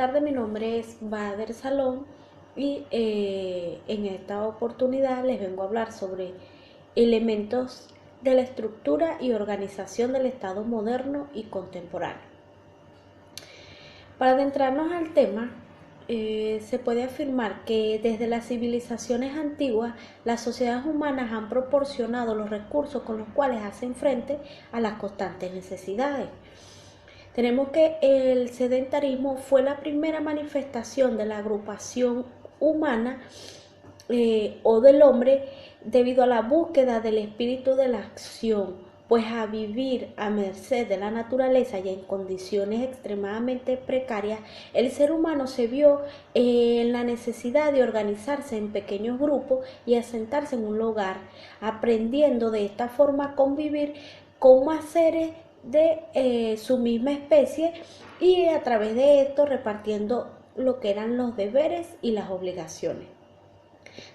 tardes, mi nombre es Bader Salón y en esta oportunidad les vengo a hablar sobre elementos de la estructura y organización del Estado moderno y contemporáneo. Para adentrarnos al tema, se puede afirmar que desde las civilizaciones antiguas, las sociedades humanas han proporcionado los recursos con los cuales hacen frente a las constantes necesidades. Tenemos que el sedentarismo fue la primera manifestación de la agrupación humana o del hombre debido a la búsqueda del espíritu de la acción, pues a vivir a merced de la naturaleza y en condiciones extremadamente precarias, el ser humano se vio en la necesidad de organizarse en pequeños grupos y asentarse en un lugar, aprendiendo de esta forma a convivir con más seres de su misma especie y a través de esto repartiendo lo que eran los deberes y las obligaciones.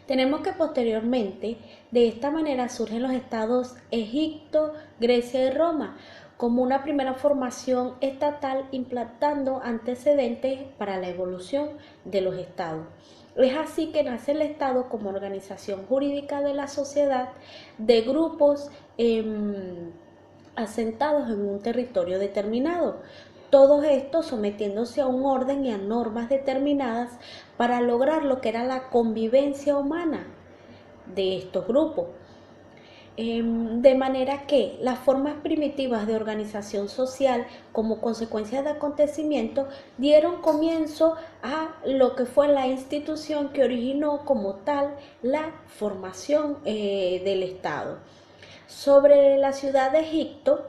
Tenemos que posteriormente de esta manera surgen los estados Egipto, Grecia y Roma como una primera formación estatal implantando antecedentes para la evolución de los estados. Es así que nace el Estado como organización jurídica de la sociedad de grupos asentados en un territorio determinado. Todos estos sometiéndose a un orden y a normas determinadas para lograr lo que era la convivencia humana de estos grupos. De manera que las formas primitivas de organización social como consecuencia de acontecimientos dieron comienzo a lo que fue la institución que originó como tal la formación del Estado. Sobre la ciudad de Egipto,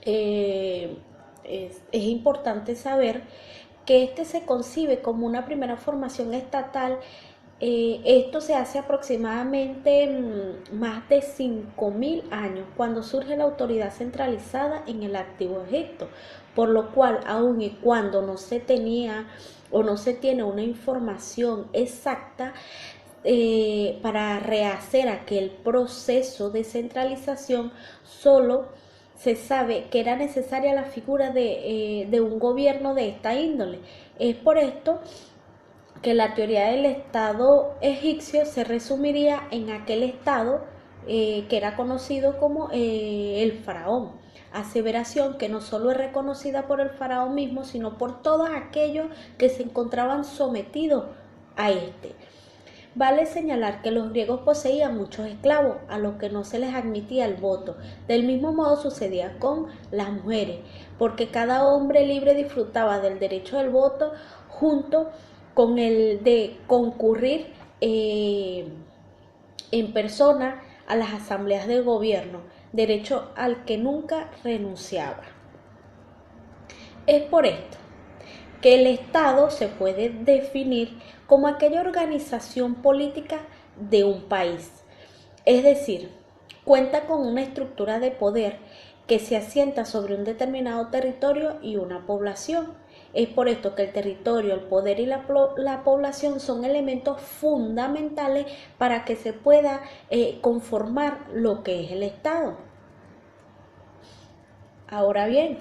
es importante saber que este se concibe como una primera formación estatal. Esto se hace aproximadamente más de 5.000 años cuando surge la autoridad centralizada en el antiguo Egipto, por lo cual aun y cuando no se tenía o no se tiene una información exacta para rehacer aquel proceso de centralización, solo se sabe que era necesaria la figura de un gobierno de esta índole. Es por esto que la teoría del Estado egipcio se resumiría en aquel Estado que era conocido como el faraón. Aseveración que no solo es reconocida por el faraón mismo, sino por todos aquellos que se encontraban sometidos a este. Vale señalar que los griegos poseían muchos esclavos a los que no se les admitía el voto. Del mismo modo sucedía con las mujeres, porque cada hombre libre disfrutaba del derecho del voto junto con el de concurrir en persona a las asambleas del gobierno, derecho al que nunca renunciaba. Es por esto que el Estado se puede definir como aquella organización política de un país, es decir, cuenta con una estructura de poder que se asienta sobre un determinado territorio y una población. Es por esto que el territorio, el poder y la población son elementos fundamentales para que se pueda conformar lo que es el Estado. Ahora bien,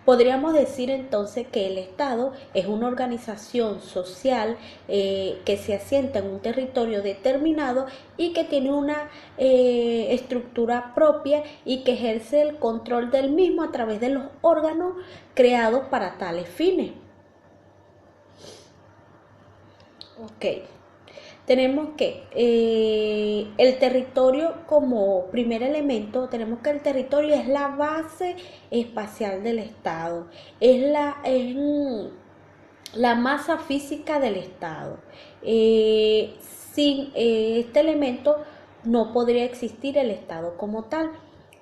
podríamos decir entonces que el Estado es una organización social que se asienta en un territorio determinado y que tiene una estructura propia y que ejerce el control del mismo a través de los órganos creados para tales fines. Ok. Tenemos que el territorio como primer elemento, tenemos que el territorio es la base espacial del Estado, es la masa física del Estado. Sin este elemento no podría existir el Estado como tal.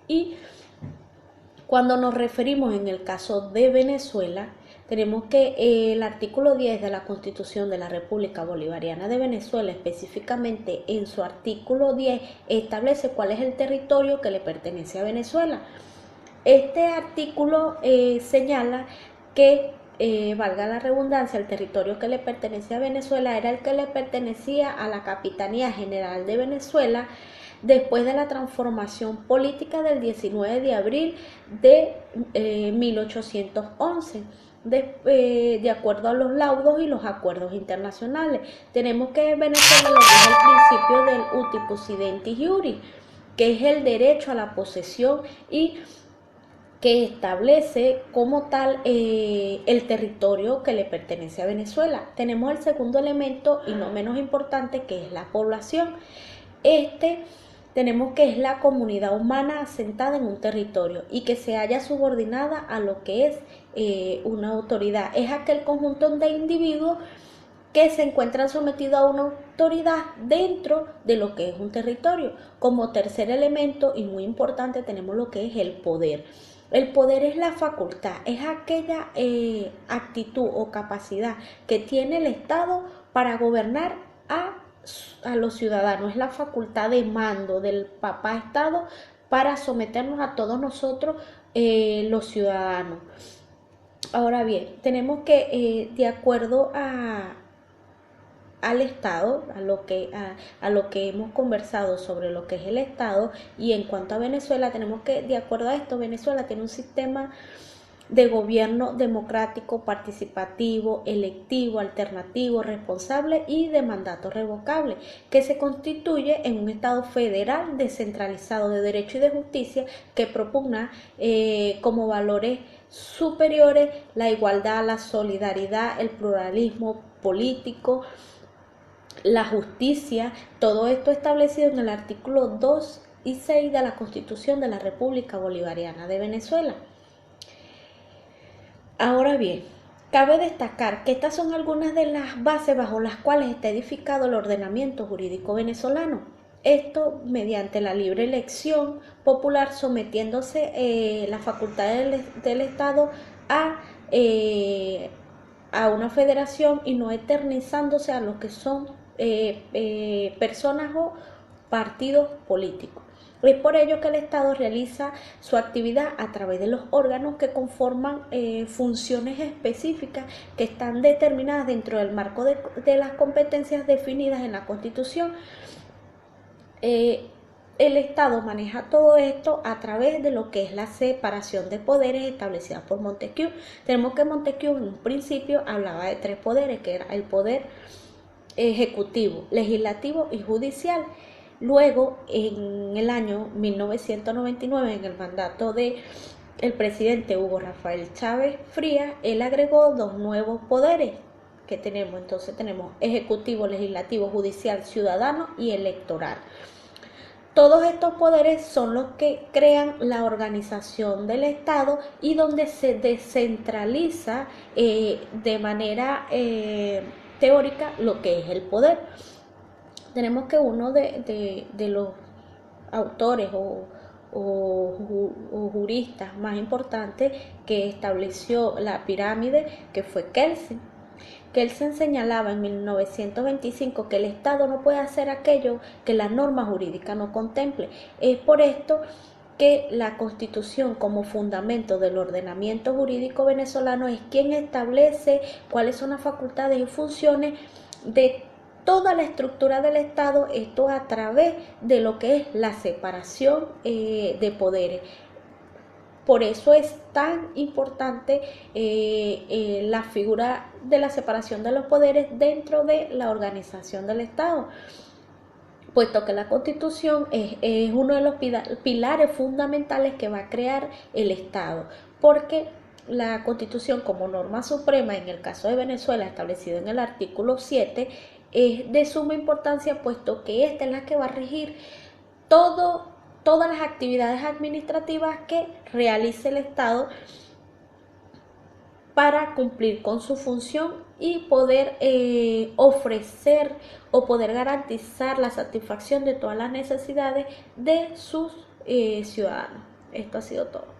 Y cuando nos referimos en el caso de Venezuela, tenemos que el artículo 10 de la Constitución de la República Bolivariana de Venezuela, específicamente en su artículo 10, establece cuál es el territorio que le pertenece a Venezuela. Este artículo señala que, valga la redundancia, el territorio que le pertenece a Venezuela era el que le pertenecía a la Capitanía General de Venezuela después de la transformación política del 19 de abril de 1811. de acuerdo a los laudos y los acuerdos internacionales. Tenemos que Venezuela lo que es el principio del uti possidetis iuris, que es el derecho a la posesión y que establece como tal el territorio que le pertenece a Venezuela. Tenemos el segundo elemento y no menos importante, que es la población. Tenemos que es la comunidad humana asentada en un territorio y que se halla subordinada a lo que es una autoridad. Es aquel conjunto de individuos que se encuentran sometidos a una autoridad dentro de lo que es un territorio. Como tercer elemento y muy importante tenemos lo que es el poder. El poder es la facultad, es aquella actitud o capacidad que tiene el Estado para gobernar a los ciudadanos. Es la facultad de mando del papá Estado para someternos a todos nosotros los ciudadanos. Ahora bien, tenemos que de acuerdo al Estado, a lo que hemos conversado sobre lo que es el Estado, y en cuanto a Venezuela, tenemos que, de acuerdo a esto, Venezuela tiene un sistema de gobierno democrático, participativo, electivo, alternativo, responsable y de mandato revocable, que se constituye en un Estado federal descentralizado de derecho y de justicia que propugna como valores superiores la igualdad, la solidaridad, el pluralismo político, la justicia, todo esto establecido en el artículo 2 y 6 de la Constitución de la República Bolivariana de Venezuela. Ahora bien, cabe destacar que estas son algunas de las bases bajo las cuales está edificado el ordenamiento jurídico venezolano. Esto mediante la libre elección popular, sometiéndose la facultad del Estado a una federación y no eternizándose a lo que son personas o partidos políticos. Es por ello que el Estado realiza su actividad a través de los órganos que conforman funciones específicas que están determinadas dentro del marco de las competencias definidas en la Constitución. El Estado maneja todo esto a través de lo que es la separación de poderes establecida por Montesquieu. Tenemos que Montesquieu en un principio hablaba de tres poderes, que era el poder ejecutivo, legislativo y judicial. Luego, en el año 1999, en el mandato del presidente Hugo Rafael Chávez Frías, él agregó dos nuevos poderes que tenemos. Entonces tenemos ejecutivo, legislativo, judicial, ciudadano y electoral. Todos estos poderes son los que crean la organización del Estado y donde se descentraliza de manera teórica lo que es el poder. Tenemos que uno de los autores o juristas más importantes que estableció la pirámide, que fue Kelsen. Kelsen señalaba en 1925 que el Estado no puede hacer aquello que la norma jurídica no contemple. Es por esto que la Constitución, como fundamento del ordenamiento jurídico venezolano, es quien establece cuáles son las facultades y funciones de toda la estructura del Estado, esto a través de lo que es la separación de poderes. Por eso es tan importante la figura de la separación de los poderes dentro de la organización del Estado, puesto que la Constitución es uno de los pilares fundamentales que va a crear el Estado, porque la Constitución como norma suprema, en el caso de Venezuela, establecido en el artículo 7, es de suma importancia, puesto que esta es la que va a regir todas las actividades administrativas que realice el Estado para cumplir con su función y poder ofrecer o poder garantizar la satisfacción de todas las necesidades de sus ciudadanos. Esto ha sido todo.